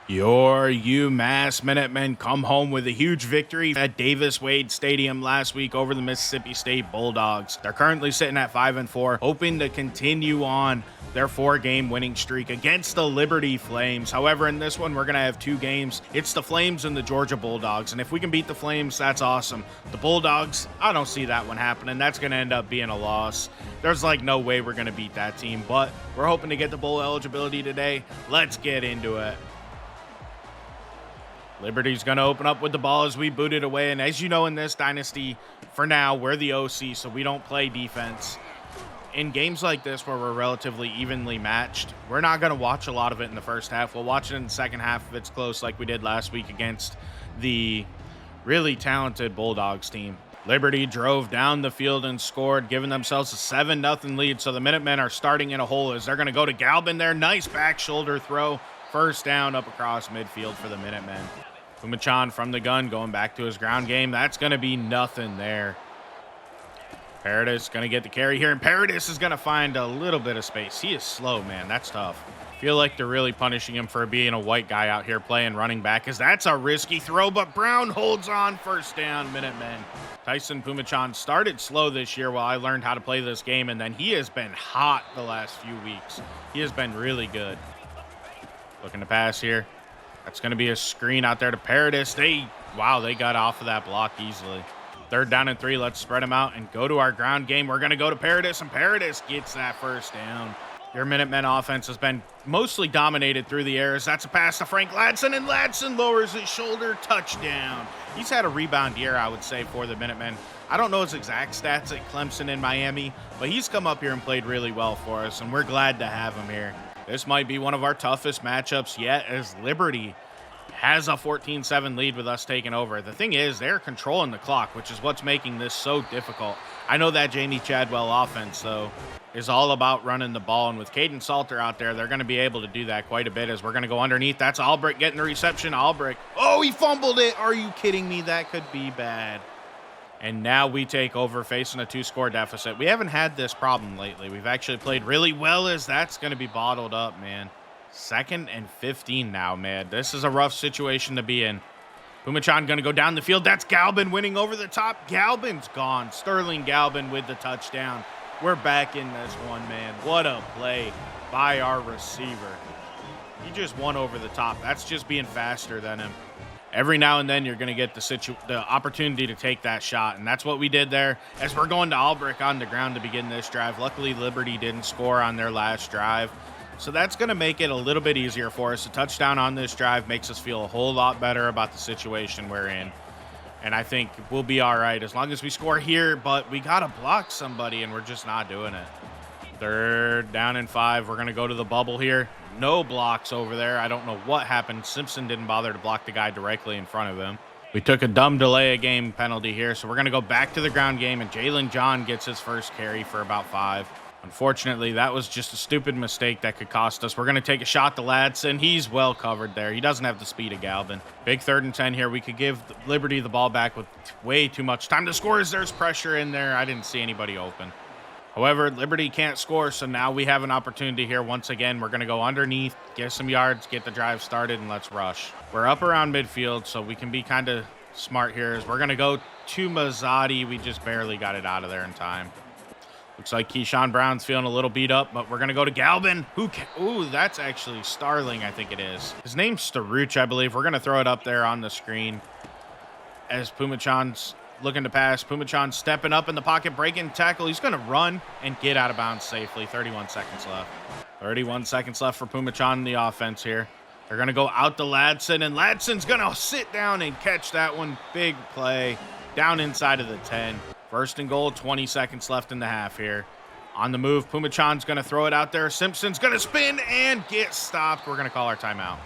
Your UMass Minutemen come home with a huge victory at Davis-Wade Stadium last week over the Mississippi State Bulldogs. They're currently sitting at 5-4, hoping to continue on their 4-game winning streak against the Liberty Flames. However, in this one, we're going to have 2 games. It's the Flames and the Georgia Bulldogs, and if we can beat the Flames, that's awesome. The Bulldogs, I don't see that one happening. That's going to end up being a loss. There's like no way we're going to beat that team, but we're hoping to get the bowl eligibility today. Let's get into it. Liberty's going to open up with the ball as we boot it away. And as you know, in this dynasty, for now, we're the OC, so we don't play defense. In games like this where we're relatively evenly matched, we're not going to watch a lot of it in the first half. We'll watch it in the second half if it's close like we did last week against the really talented Bulldogs team. Liberty drove down the field and scored, giving themselves a 7-0 lead. So the Minutemen are starting in a hole as they're going to go to Galvin there. Nice back shoulder throw. First down up across midfield for the Minutemen. Pumachan from the gun going back to his ground game. That's going to be nothing there. Paradis going to get the carry here, and Paradis is going to find a little bit of space. He is slow, man. That's tough. I feel like they're really punishing him for being a white guy out here playing running back, as that's a risky throw, but Brown holds on. First down, Minutemen. Tyson Pumachan started slow this year while I learned how to play this game, and then he has been hot the last few weeks. He has been really good. Looking to pass here. That's going to be a screen out there to Paradis. Wow, they got off of that block easily. 3rd down and 3. Let's spread them out and go to our ground game. We're going to go to Paradis, and Paradis gets that first down. Your Minutemen offense has been mostly dominated through the airs. That's a pass to Frank Ladson, and Ladson lowers his shoulder. Touchdown. He's had a rebound year, I would say, for the Minutemen. I don't know his exact stats at Clemson and Miami, but he's come up here and played really well for us, and we're glad to have him here. This might be one of our toughest matchups yet, as Liberty has a 14-7 lead with us taking over. The thing is, they're controlling the clock, which is what's making this so difficult. I know that Jamie Chadwell offense, though, is all about running the ball, and with Caden Salter out there, they're going to be able to do that quite a bit as we're going to go underneath. That's Albrecht getting the reception. Albrecht. Oh, he fumbled it. Are you kidding me? That could be bad. And now we take over facing a 2-score deficit. We haven't had this problem lately. We've actually played really well as that's going to be bottled up, man. 2nd and 15 now, man. This is a rough situation to be in. Pumachan going to go down the field. That's Galvin winning over the top. Galvin's gone. Sterling Galvin with the touchdown. We're back in this one, man. What a play by our receiver. He just won over the top. That's just being faster than him. Every now and then you're going to get the opportunity to take that shot, and that's what we did there as we're going to Albrecht on the ground to begin this drive. Luckily, Liberty didn't score on their last drive, so that's going to make it a little bit easier for us. A touchdown on this drive makes us feel a whole lot better about the situation we're in, and I think we'll be all right as long as we score here, but we got to block somebody, and we're just not doing it. 3rd down and 5. We're going to go to the bubble here. No blocks over there. I don't know what happened. Simpson didn't bother to block the guy directly in front of him. We took a dumb delay of game penalty here, so we're going to go back to the ground game, and Jalen John gets his first carry for about 5. Unfortunately, that was just a stupid mistake that could cost us. We're going to take a shot to Ladson. He's well covered there. He doesn't have the speed of Galvin. Big 3rd and 10 here. We could give Liberty the ball back with way too much time to score as there's pressure in there. I didn't see anybody open. However, Liberty can't score, so now we have an opportunity here. Once again, we're going to go underneath, get some yards, get the drive started, and let's rush. We're up around midfield, so we can be kind of smart here. As we're going to go to Mazzotti. We just barely got it out of there in time. Looks like Keyshawn Brown's feeling a little beat up, but we're going to go to Galvin. Ooh, that's actually Starling, I think it is. His name's Staruch, I believe. We're going to throw it up there on the screen as Pumachan's looking to pass. Pumachan stepping up in the pocket, breaking tackle. He's going to run and get out of bounds safely. 31 seconds left. 31 seconds left for Pumachan in the offense here. They're going to go out to Ladson, and Ladson's going to sit down and catch that one. Big play down inside of the 10. 1st and goal, 20 seconds left in the half here. On the move, Pumachan's going to throw it out there. Simpson's going to spin and get stopped. We're going to call our timeout.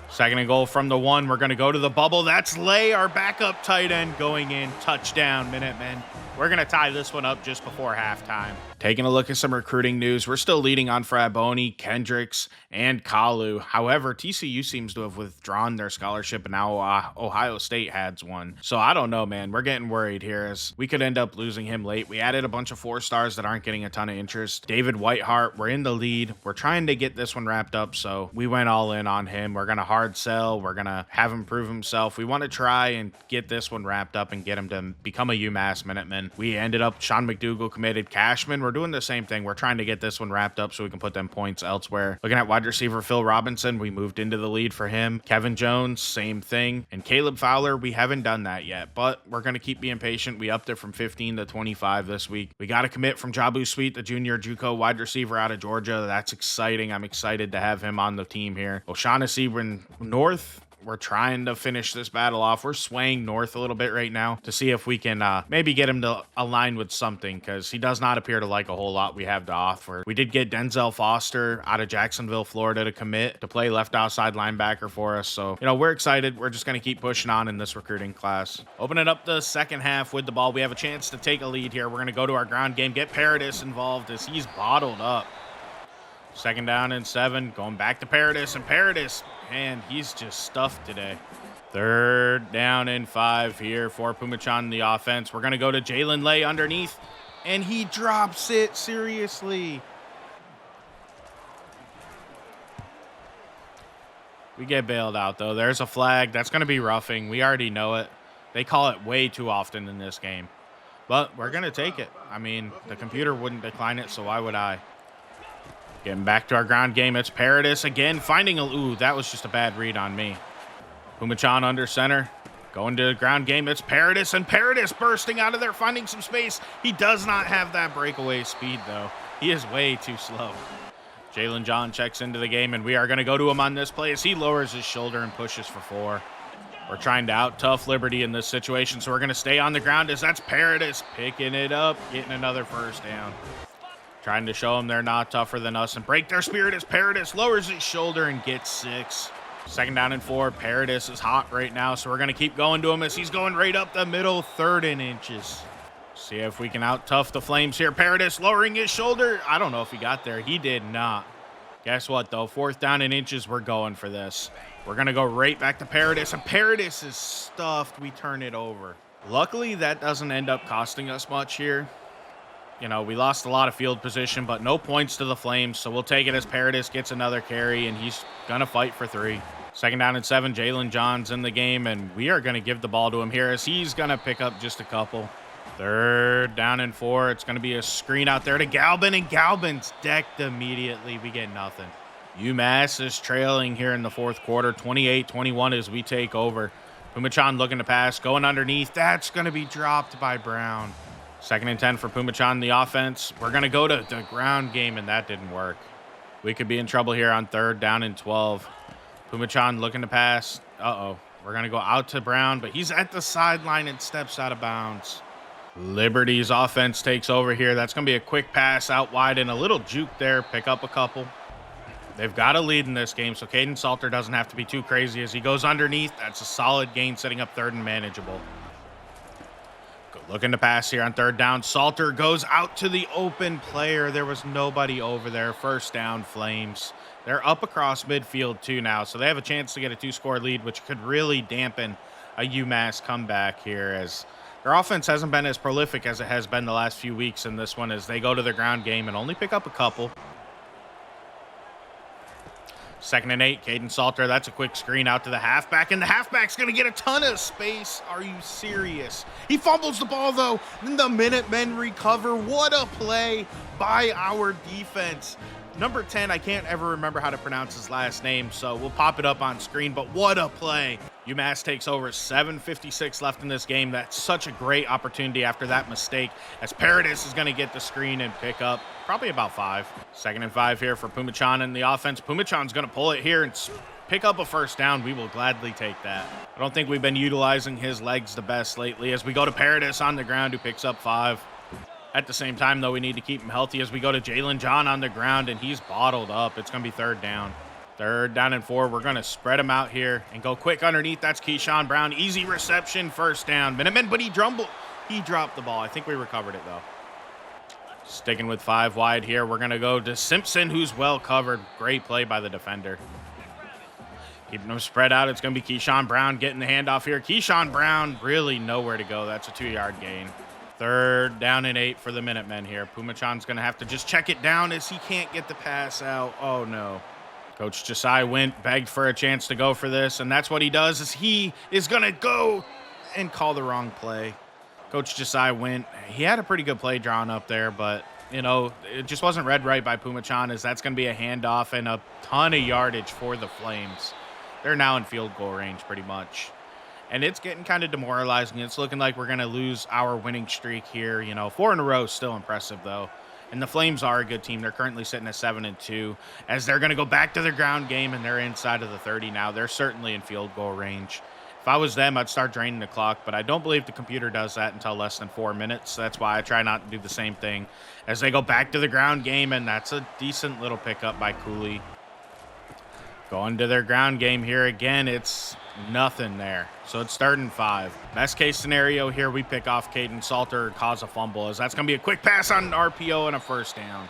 2nd and goal from the 1. We're going to go to the bubble. That's Lay, our backup tight end, going in. Touchdown, Minutemen. We're going to tie this one up just before halftime. Taking a look at some recruiting news, we're still leading on Fraboni, Kendricks, and Kalu. However, TCU seems to have withdrawn their scholarship, and now Ohio State has one. So I don't know, man. We're getting worried here as we could end up losing him late. We added a bunch of 4-stars that aren't getting a ton of interest. David Whiteheart, we're in the lead. We're trying to get this one wrapped up, so we went all in on him. We're going to hard sell. We're going to have him prove himself. We want to try and get this one wrapped up and get him to become a UMass Minuteman. We ended up, Sean McDougal committed. Cashman, we're doing the same thing. We're trying to get this one wrapped up so we can put them points elsewhere. Looking at wide receiver Phil Robinson, we moved into the lead for him. Kevin Jones, same thing. And Caleb Fowler, we haven't done that yet, but we're going to keep being patient. We upped it from 15 to 25 this week. We got a commit from Jabbu Sweet, the junior JUCO wide receiver out of Georgia. That's exciting. I'm excited to have him on the team here. O'Shaughnessy, we're north. We're trying to finish this battle off. We're swaying north a little bit right now to see if we can maybe get him to align with something, because he does not appear to like a whole lot we have to offer. We did get Denzel Foster out of Jacksonville, Florida to commit to play left outside linebacker for us. So, we're excited. We're just going to keep pushing on in this recruiting class. Opening up the second half with the ball. We have a chance to take a lead here. We're going to go to our ground game, get Paradis involved as he's bottled up. 2nd down and 7, going back to Paradis, and Paradis, man, he's just stuffed today. 3rd down and 5 here for Pumachan in the offense. We're going to go to Jalen Lay underneath, and he drops it. Seriously. We get bailed out, though. There's a flag. That's going to be roughing. We already know it. They call it way too often in this game. But we're going to take it. I mean, the computer wouldn't decline it, so why would I? Getting back to our ground game, it's Paradis again, finding ooh, that was just a bad read on me. Pumachan under center, going to the ground game, it's Paradis, and Paradis bursting out of there, finding some space. He does not have that breakaway speed, though. He is way too slow. Jalen John checks into the game, and we are going to go to him on this play as he lowers his shoulder and pushes for 4. We're trying to out-tough Liberty in this situation, so we're going to stay on the ground as that's Paradis picking it up, getting another 1st down. Trying to show them they're not tougher than us and break their spirit as Paradis lowers his shoulder and gets 6. 2nd down and 4. Paradis is hot right now, so we're going to keep going to him as he's going right up the middle, 3rd and inches. See if we can out-tough the Flames here. Paradis lowering his shoulder. I don't know if he got there. He did not. Guess what, though? 4th down and inches. We're going for this. We're going to go right back to Paradis, and Paradis is stuffed. We turn it over. Luckily, that doesn't end up costing us much here. We lost a lot of field position, but no points to the Flames, so we'll take it as Paradis gets another carry, and he's going to fight for 3. 2nd down and 7, Jalen John's in the game, and we are going to give the ball to him here as he's going to pick up just a couple. 3rd down and 4, it's going to be a screen out there to Galbin, and Galbin's decked immediately. We get nothing. UMass is trailing here in the 4th quarter, 28-21 as we take over. Pumachan looking to pass, going underneath. That's going to be dropped by Brown. 2nd and 10 for Pumachan in the offense. We're going to go to the ground game, and that didn't work. We could be in trouble here on 3rd down and 12. Pumachan looking to pass. Uh-oh. We're going to go out to Brown, but he's at the sideline and steps out of bounds. Liberty's offense takes over here. That's going to be a quick pass out wide and a little juke there. Pick up a couple. They've got a lead in this game, so Caden Salter doesn't have to be too crazy as he goes underneath. That's a solid gain, setting up 3rd and manageable. Looking to pass here on 3rd down. Salter goes out to the open player. There was nobody over there. 1st down, Flames. They're up across midfield too now, so they have a chance to get a 2-score lead, which could really dampen a UMass comeback here as their offense hasn't been as prolific as it has been the last few weeks in this one as they go to the ground game and only pick up a couple. 2nd and 8, Caden Salter. That's a quick screen out to the halfback, and the halfback's going to get a ton of space. Are you serious? He fumbles the ball, though. Then the Minutemen recover. What a play by our defense. Number 10, I can't ever remember how to pronounce his last name, so we'll pop it up on screen, but what a play. UMass takes over. 7:56 left in this game. That's such a great opportunity after that mistake as Paradis is going to get the screen and pick up probably about 5. 2nd and 5 here for Pumachan in the offense. Pumachan's going to pull it here and pick up a 1st down. We will gladly take that. I don't think we've been utilizing his legs the best lately as we go to Paradis on the ground who picks up 5. At the same time, though, we need to keep him healthy as we go to Jalen John on the ground, and he's bottled up. It's going to be 3rd down. 3rd down and 4. We're going to spread him out here and go quick underneath. That's Keyshawn Brown. Easy reception, 1st down. Minutemen, but he dropped the ball. I think we recovered it, though. Sticking with 5 wide here. We're going to go to Simpson, who's well covered. Great play by the defender. Keeping them spread out. It's going to be Keyshawn Brown getting the handoff here. Keyshawn Brown really nowhere to go. That's a 2-yard gain. 3rd down and 8 for the Minutemen here. Pumachan's going to have to just check it down as he can't get the pass out. Oh, no. Coach Jsi Wint begged for a chance to go for this, and that's what he does is he is going to go and call the wrong play. Coach Jsi Wint, he had a pretty good play drawn up there, but, you know, it just wasn't read right by Pumachan as that's going to be a handoff and a ton of yardage for the Flames. They're now in field goal range pretty much. And it's getting kind of demoralizing. It's looking like we're going to lose our winning streak here. You know, 4 in a row is still impressive, though. And the Flames are a good team. They're currently sitting at 7-2 as they're going to go back to their ground game, and they're inside of the 30 now. They're certainly in field goal range. If I was them, I'd start draining the clock, but I don't believe the computer does that until less than 4 minutes. That's why I try not to do the same thing as they go back to the ground game, and that's a decent little pickup by Cooley. Going to their ground game here again, it's nothing there. So it's 3rd and 5. Best case scenario here, we pick off Caden Salter or cause a fumble, as that's going to be a quick pass on an RPO and a 1st down.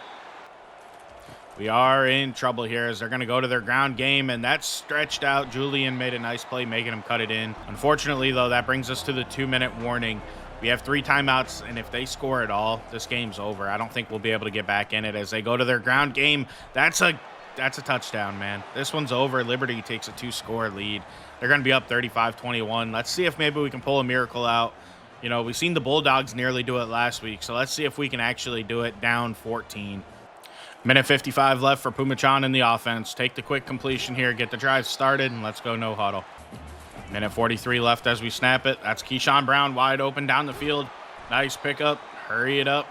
We are in trouble here as they're going to go to their ground game, and that's stretched out. Julian made a nice play, making him cut it in. Unfortunately, though, that brings us to the 2-minute warning. We have 3 timeouts, and if they score at all, this game's over. I don't think we'll be able to get back in it as they go to their ground game. That's a touchdown, man. This one's over. Liberty takes a 2-score lead. They're going to be up 35-21. Let's see if maybe we can pull a miracle out. You know, we've seen the Bulldogs nearly do it last week, so let's see if we can actually do it down 14. Minute 55 left for Pumachan in the offense. Take the quick completion here, get the drive started, and let's go no huddle. Minute 43 left as we snap it. That's Keyshawn Brown wide open down the field. Nice pickup. Hurry it up.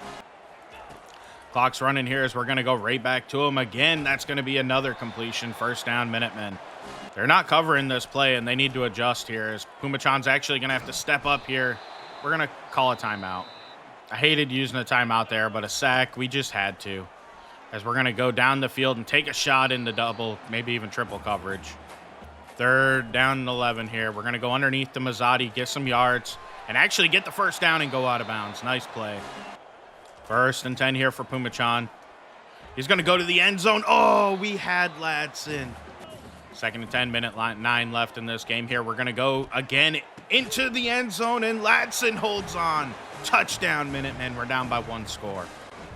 Clock's running here as we're going to go right back to him again. That's going to be another completion. 1st down, Minutemen. They're not covering this play, and they need to adjust here as Pumachan's actually going to have to step up here. We're going to call a timeout. I hated using a timeout there, but a sack, we just had to. As we're going to go down the field and take a shot into double, maybe even triple coverage. 3rd down and 11 here. We're going to go underneath the Mazzotti, get some yards, and actually get the 1st down and go out of bounds. Nice play. 1st and 10 here for Pumachan. He's going to go to the end zone. Oh, we had Ladson. 2nd and 10, minute 9 left in this game here. We're going to go again into the end zone, and Ladson holds on. Touchdown, Minutemen. We're down by 1 score.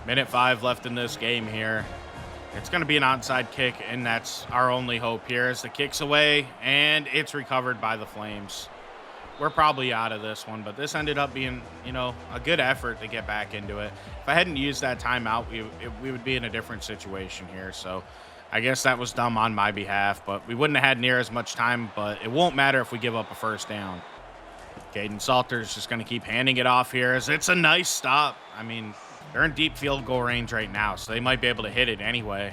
Minute 5 left in this game here. It's going to be an onside kick, and that's our only hope here as the kick's away, and it's recovered by the Flames. We're probably out of this one, but this ended up being, you know, a good effort to get back into it. If I hadn't used that timeout, we would be in a different situation here. So I guess that was dumb on my behalf, but we wouldn't have had near as much time, but it won't matter if we give up a 1st down. Caden Salter's just going to keep handing it off here as it's a nice stop. I mean, they're in deep field goal range right now, so they might be able to hit it anyway.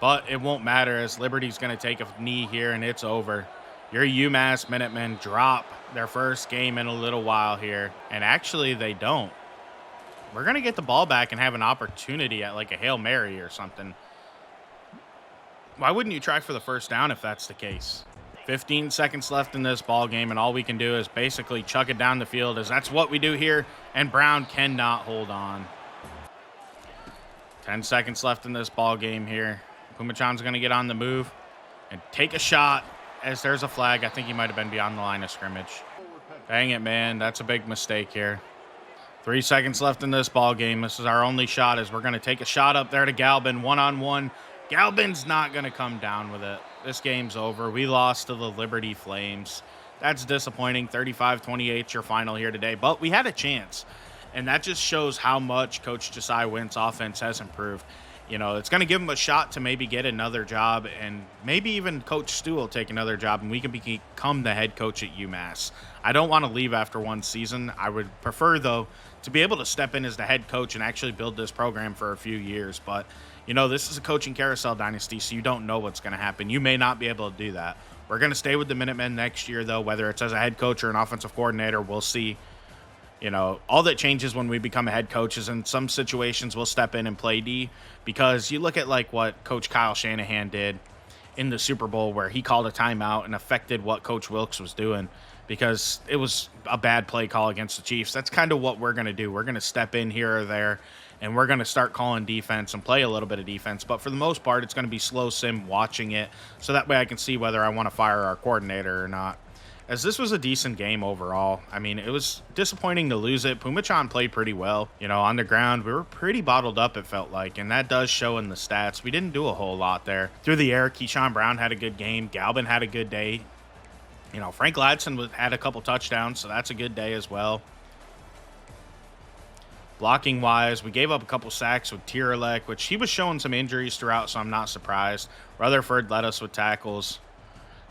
But it won't matter as Liberty's going to take a knee here, and it's over. Your UMass Minutemen drop their 1st game in a little while here. And actually, they don't. We're going to get the ball back and have an opportunity at like a Hail Mary or something. Why wouldn't you try for the 1st down if that's the case? 15 seconds left in this ball game, and all we can do is basically chuck it down the field, as that's what we do here, and Brown cannot hold on. 10 seconds left in this ball game here. Pumachan's going to get on the move and take a shot as there's a flag. I think he might have been beyond the line of scrimmage. Dang it, man. That's a big mistake here. 3 seconds left in this ball game. This is our only shot as we're going to take a shot up there to Galbin, one-on-one. Galbin's not going to come down with it. This game's over. We lost to the Liberty Flames. That's disappointing. 35-28 your final here today, but we had a chance. And that just shows how much Coach Jsi Wint's offense has improved. You know, it's going to give him a shot to maybe get another job, and maybe even Coach Stu will take another job, and we can become the head coach at UMass. I don't want to leave after 1 season. I would prefer, though, to be able to step in as the head coach and actually build this program for a few years. But, you know, this is a coaching carousel dynasty, so you don't know what's going to happen. You may not be able to do that. We're going to stay with the Minutemen next year, though, whether it's as a head coach or an offensive coordinator, we'll see. You know, all that changes when we become a head coach is in some situations we'll step in and play D, because you look at like what Coach Kyle Shanahan did in the Super Bowl where he called a timeout and affected what Coach Wilkes was doing because it was a bad play call against the Chiefs. That's kind of what we're going to do. We're going to step in here or there and we're going to start calling defense and play a little bit of defense. But for the most part, it's going to be slow sim watching it, so that way I can see whether I want to fire our coordinator or not. As this was a decent game overall. I mean, it was disappointing to lose it. Pumachan played pretty well. You know, on the ground, we were pretty bottled up, it felt like, and that does show in the stats. We didn't do a whole lot there. Through the air, Keyshawn Brown had a good game. Galvin had a good day. You know, Frank Ladson had a couple touchdowns, so that's a good day as well. Blocking wise, we gave up a couple sacks with Tiralek, which he was showing some injuries throughout, so I'm not surprised. Rutherford led us with tackles.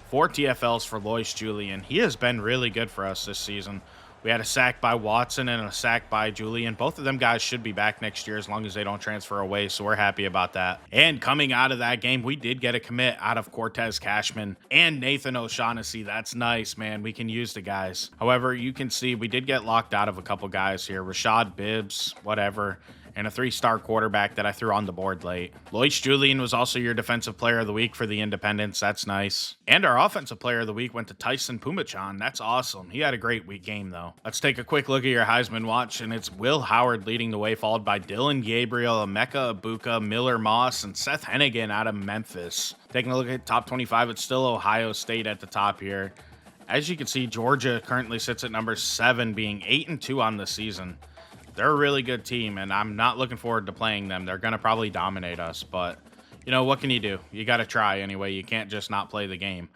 4 TFLs for Lois Julian. He has been really good for us this season. We had a sack by Watson and a sack by Julian. Both of them guys should be back next year as long as they don't transfer away, so we're happy about that. And coming out of that game, we did get a commit out of Cortez Cashman and Nathan O'Shaughnessy. That's nice, man. We can use the guys. However, you can see we did get locked out of a couple guys here. Rashad Bibbs, whatever, and a 3-star quarterback that I threw on the board late. Lois Julian was also your defensive player of the week for the Independents. That's nice. And our offensive player of the week went to Tyson Pumachan. That's awesome. He had a great week game, though. Let's take a quick look at your Heisman watch, and it's Will Howard leading the way, followed by Dylan Gabriel, Emeka Ibuka, Miller Moss, and Seth Hennigan out of Memphis. Taking a look at top 25, it's still Ohio State at the top here. As you can see, Georgia currently sits at number 7, being 8-2 on the season. They're a really good team, and I'm not looking forward to playing them. They're going to probably dominate us, but, you know, what can you do? You got to try anyway. You can't just not play the game.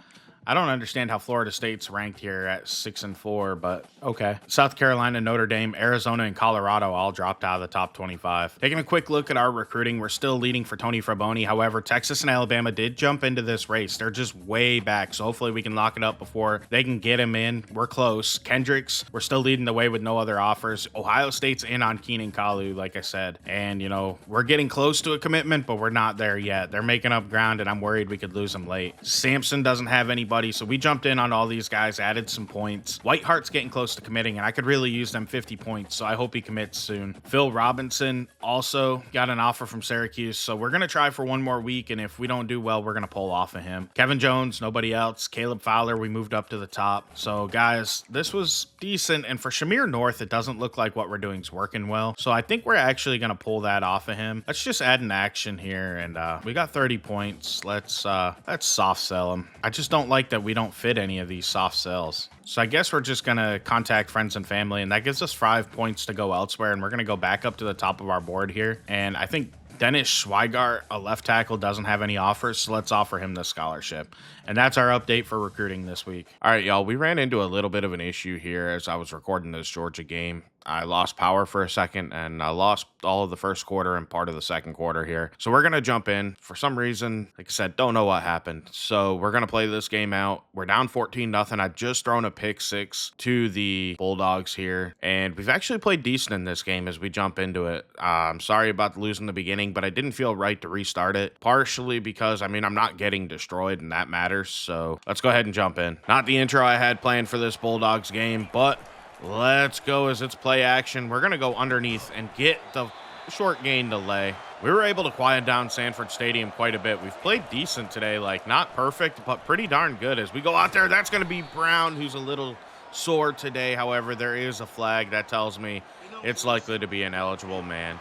I don't understand how Florida State's ranked here at 6-4, but okay. South Carolina, Notre Dame, Arizona, and Colorado all dropped out of the top 25. Taking a quick look at our recruiting, we're still leading for Tony Fraboni. However, Texas and Alabama did jump into this race. They're just way back, so hopefully we can lock it up before they can get him in. We're close. Kendricks, we're still leading the way with no other offers. Ohio State's in on Keenan Kalu, like I said. And, you know, we're getting close to a commitment, but we're not there yet. They're making up ground, and I'm worried we could lose them late. Sampson doesn't have anybody, so we jumped in on all these guys, added some points. Whitehart's getting close to committing, and I could really use them 50 points, so I hope he commits soon. Phil Robinson also got an offer from Syracuse, so we're going to try for one more week, and if we don't do well, we're going to pull off of him. Kevin Jones, nobody else. Caleb Fowler, we moved up to the top. So, guys, this was decent, and for Shamir North, it doesn't look like what we're doing is working well, so I think we're actually going to pull that off of him. Let's just add an action here, and we got 30 points. Let's soft sell him. I just don't like that we don't fit any of these soft sells. So I guess we're just going to contact friends and family, and that gives us 5 points to go elsewhere, and we're going to go back up to the top of our board here. And I think Dennis Schweigart, a left tackle, doesn't have any offers, so let's offer him the scholarship. And that's our update for recruiting this week. All right, y'all, we ran into a little bit of an issue here as I was recording this Georgia game. I lost power for a second, and I lost all of the first quarter and part of the second quarter here. So we're going to jump in. For some reason, like I said, don't know what happened. So we're going to play this game out. We're down 14-0. I've just thrown a pick 6 to the Bulldogs here, and we've actually played decent in this game as we jump into it. I'm sorry about losing the beginning, but I didn't feel right to restart it, partially because, I mean, I'm not getting destroyed, and that matters. So let's go ahead and jump in. Not the intro I had planned for this Bulldogs game, but let's go as it's play action. We're going to go underneath and get the short gain delay. We were able to quiet down Sanford Stadium quite a bit. We've played decent today, like not perfect, but pretty darn good. As we go out there, that's going to be Brown, who's a little sore today. However, there is a flag that tells me it's likely to be an eligible man.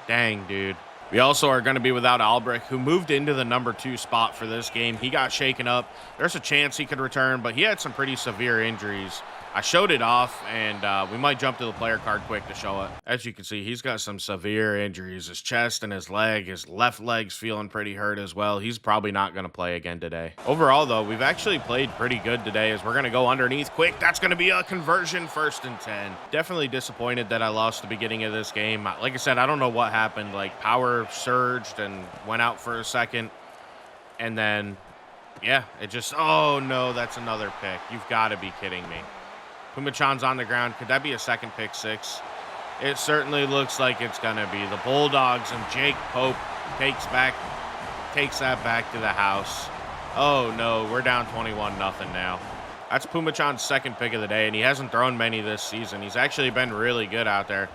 Dang, dude. We also are going to be without Albrecht, who moved into the number 2 spot for this game. He got shaken up. There's a chance he could return, but he had some pretty severe injuries. I showed it off, and we might jump to the player card quick to show it. As you can see, he's got some severe injuries. His chest and his leg, his left leg's feeling pretty hurt as well. He's probably not going to play again today. Overall, though, we've actually played pretty good today as we're going to go underneath quick. That's going to be a conversion, 1st and 10. Definitely disappointed that I lost the beginning of this game. Like I said, I don't know what happened. Like, power surged and went out for a second, and then, yeah, it just, oh, no, that's another pick. You've got to be kidding me. Pumachan's on the ground. Could that be a second pick 6? It certainly looks like it's going to be. The Bulldogs and Jake Pope takes that back to the house. Oh, no, we're down 21-0 now. That's Pumachan's second pick of the day, and he hasn't thrown many this season. He's actually been really good out there.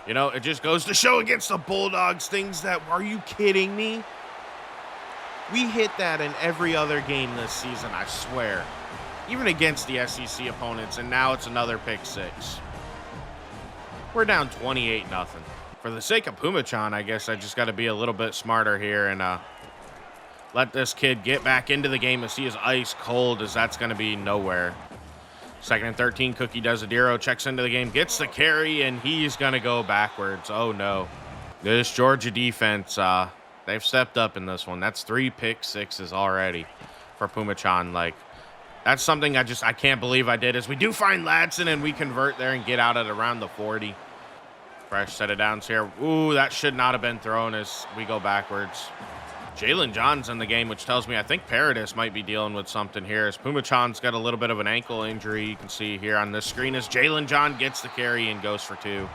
You know, it just goes to show against the Bulldogs things that, are you kidding me? We hit that in every other game this season, I swear. Even against the SEC opponents, and now it's another pick 6. We're down 28-0. For the sake of Pumachan, I guess I just got to be a little bit smarter here and let this kid get back into the game as he is ice cold, as that's going to be nowhere. 2nd and 13, Cookie Desidero checks into the game, gets the carry, and he's going to go backwards. Oh, no. This Georgia defense, they've stepped up in this one. That's 3 pick sixes already for Pumachan. Like, that's something I can't believe I did, is we do find Ladson, and we convert there and get out at around the 40. Fresh set of downs here. Ooh, that should not have been thrown as we go backwards. Jalen John's in the game, which tells me I think Paradis might be dealing with something here, as Pumachan's got a little bit of an ankle injury. You can see here on this screen as Jalen John gets the carry and goes for 2.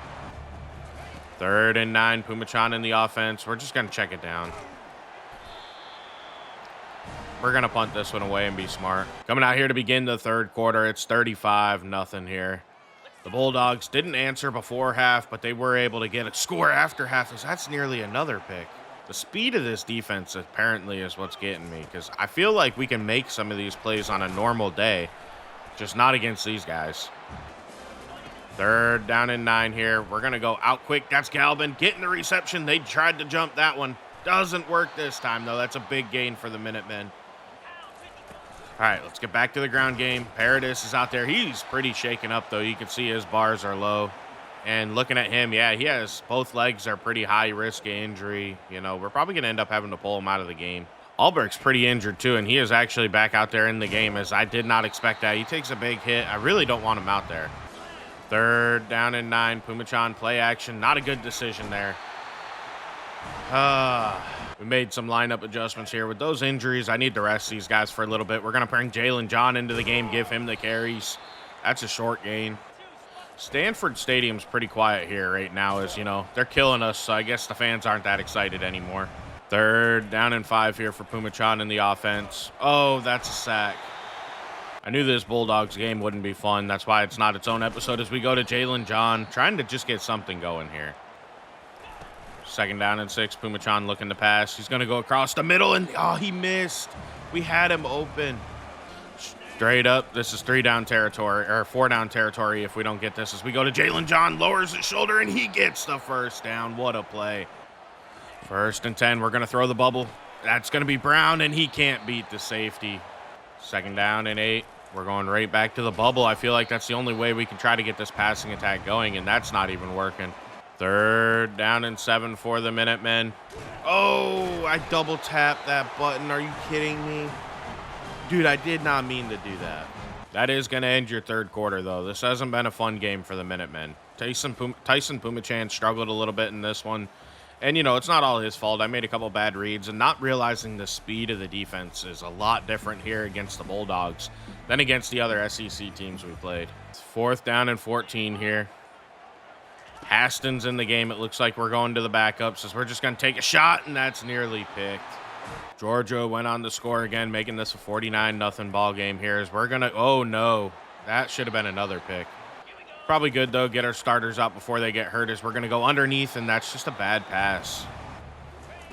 3rd and 9, Pumachan in the offense. We're just going to check it down. We're going to punt this one away and be smart. Coming out here to begin the 3rd quarter, it's 35-0 here. The Bulldogs didn't answer before half, but they were able to get a score after half, as that's nearly another pick. The speed of this defense apparently is what's getting me, because I feel like we can make some of these plays on a normal day, just not against these guys. 3rd down and 9 here. We're going to go out quick. That's Galvin getting the reception. They tried to jump that one. Doesn't work this time, though. That's a big gain for the Minutemen. All right, let's get back to the ground game. Paradis is out there. He's pretty shaken up, though. You can see his bars are low. And looking at him, yeah, he has both legs are pretty high risk of injury. You know, we're probably going to end up having to pull him out of the game. Albrecht's pretty injured, too, and he is actually back out there in the game, as I did not expect that. He takes a big hit. I really don't want him out there. 3rd down and 9. Pumachan play action. Not a good decision there. We made some lineup adjustments here. With those injuries, I need to rest these guys for a little bit. We're going to bring Jalen John into the game, give him the carries. That's a short gain. Stanford Stadium's pretty quiet here right now, as, you know, they're killing us, so I guess the fans aren't that excited anymore. 3rd down and 5 here for Pumachan in the offense. Oh, that's a sack. I knew this Bulldogs game wouldn't be fun. That's why it's not its own episode, as we go to Jalen John, trying to just get something going here. 2nd down and 6, Pumachan looking to pass. He's going to go across the middle, and oh, he missed. We had him open. Straight up, this is 3-down territory, or 4-down territory if we don't get this, as we go to Jalen John, lowers his shoulder, and he gets the 1st down. What a play. 1st and 10, we're going to throw the bubble. That's going to be Brown, and he can't beat the safety. 2nd down and 8. We're going right back to the bubble. I feel like that's the only way we can try to get this passing attack going, and that's not even working. 3rd down and 7 for the Minutemen. Oh, I double tapped that button. Are you kidding me? Dude, I did not mean to do that. That is going to end your 3rd quarter, though. This hasn't been a fun game for the Minutemen. Tyson Pumachan struggled a little bit in this one. And, you know, it's not all his fault. I made a couple bad reads, and not realizing the speed of the defense is a lot different here against the Bulldogs than against the other SEC teams we played. 4th down and 14 here. Haston's in the game. It looks like we're going to the backups, as we're just going to take a shot, and that's nearly picked. Georgia went on to score again, making this a 49-0 ball game here, as we're going to, oh no, that should have been another pick. Probably good, though, get our starters out before they get hurt, as we're going to go underneath, and that's just a bad pass.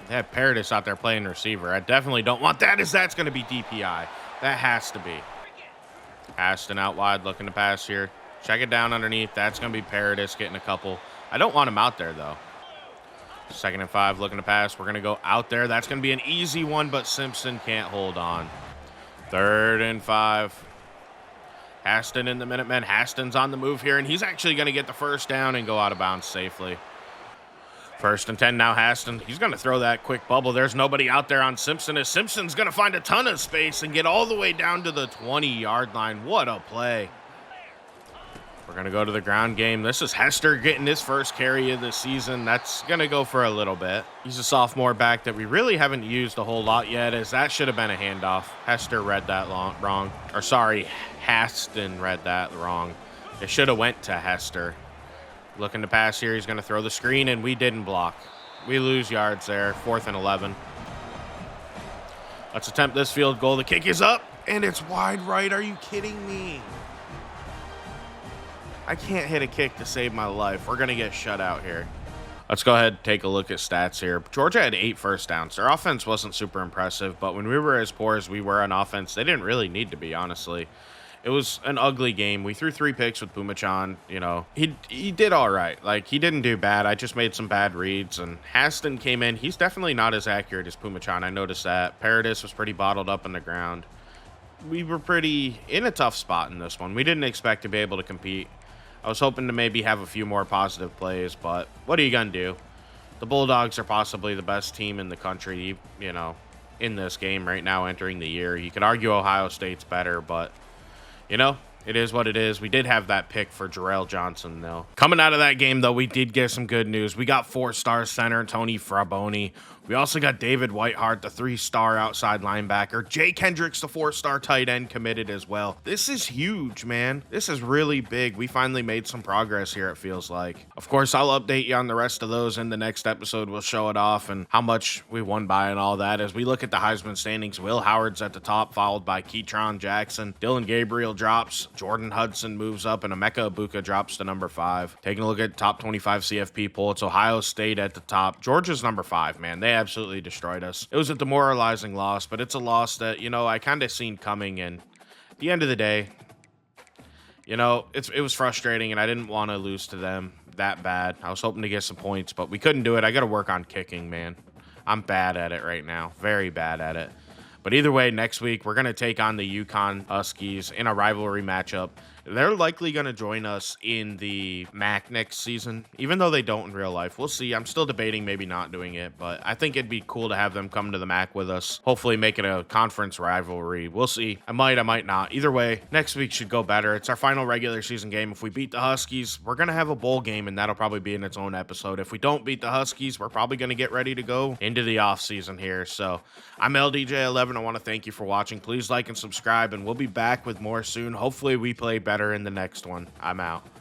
They have Paradis out there playing receiver. I definitely don't want that, as that's going to be DPI. That has to be. Aston out wide, looking to pass here. Check it down underneath. That's going to be Paradis getting a couple. I don't want him out there, though. 2nd and 5, looking to pass. We're going to go out there. That's going to be an easy one, but Simpson can't hold on. 3rd and 5. Haston in the Minutemen. Haston's on the move here, and he's actually going to get the 1st down and go out of bounds safely. 1st and 10 now, Haston. He's going to throw that quick bubble. There's nobody out there on Simpson, as Simpson's going to find a ton of space and get all the way down to the 20-yard line. What a play. We're going to go to the ground game. This is Hester getting his 1st carry of the season. That's going to go for a little bit. He's a sophomore back that we really haven't used a whole lot yet, as that should have been a handoff. Hester read that wrong. Or sorry, Haston read that wrong. It should have went to Hester. Looking to pass here. He's going to throw the screen, and we didn't block. We lose yards there. 4th and 11. Let's attempt this field goal. The kick is up, and it's wide right. Are you kidding me? I can't hit a kick to save my life. We're going to get shut out here. Let's go ahead and take a look at stats here. Georgia had 8 first downs. Their offense wasn't super impressive, but when we were as poor as we were on offense, they didn't really need to be, honestly. It was an ugly game. We threw 3 picks with Pumachan. You know, he did all right. Like, he didn't do bad. I just made some bad reads. And Haston came in. He's definitely not as accurate as Pumachan. I noticed that. Paradis was pretty bottled up on the ground. We were pretty in a tough spot in this one. We didn't expect to be able to compete. I was hoping to maybe have a few more positive plays, but what are you going to do? The Bulldogs are possibly the best team in the country, you know, in this game right now entering the year. You could argue Ohio State's better, but you know, it is what it is. We did have that pick for Jarrell Johnson, though. Coming out of that game, though, we did get some good news. We got 4-star center Tony Fraboni. We also got David Whiteheart, the 3-star outside linebacker. Jake Hendricks, the 4-star tight end, committed as well. This is huge, man. This is really big. We finally made some progress here, it feels like. Of course, I'll update you on the rest of those in the next episode. We'll show it off and how much we won by and all that. As we look at the Heisman standings, Will Howard's at the top, followed by Keytron Jackson. Dylan Gabriel drops. Jordan Hudson moves up, and Emeka Ibuka drops to number 5. Taking a look at top 25 CFP poll, it's Ohio State at the top. Georgia's number 5, man. They absolutely destroyed us. It was a demoralizing loss, but it's a loss that, you know, I kind of seen coming. And at the end of the day, you know, it was frustrating, and I didn't want to lose to them that bad. I was hoping to get some points, but we couldn't do it. I got to work on kicking, man. I'm bad at it right now. Very bad at it. But either way, next week, we're going to take on the UConn Huskies in a rivalry matchup. They're likely going to join us in the MAC next season, even though they don't in real life. We'll see. I'm still debating maybe not doing it, but I think it'd be cool to have them come to the MAC with us. Hopefully make it a conference rivalry. We'll see. I might not. Either way, next week should go better. It's our final regular season game. If we beat the Huskies, we're going to have a bowl game, and that'll probably be in its own episode. If we don't beat the Huskies, we're probably going to get ready to go into the off season here. So I'm LDJ11. I want to thank you for watching. Please like and subscribe, and we'll be back with more soon. Hopefully we play better in the next one. I'm out.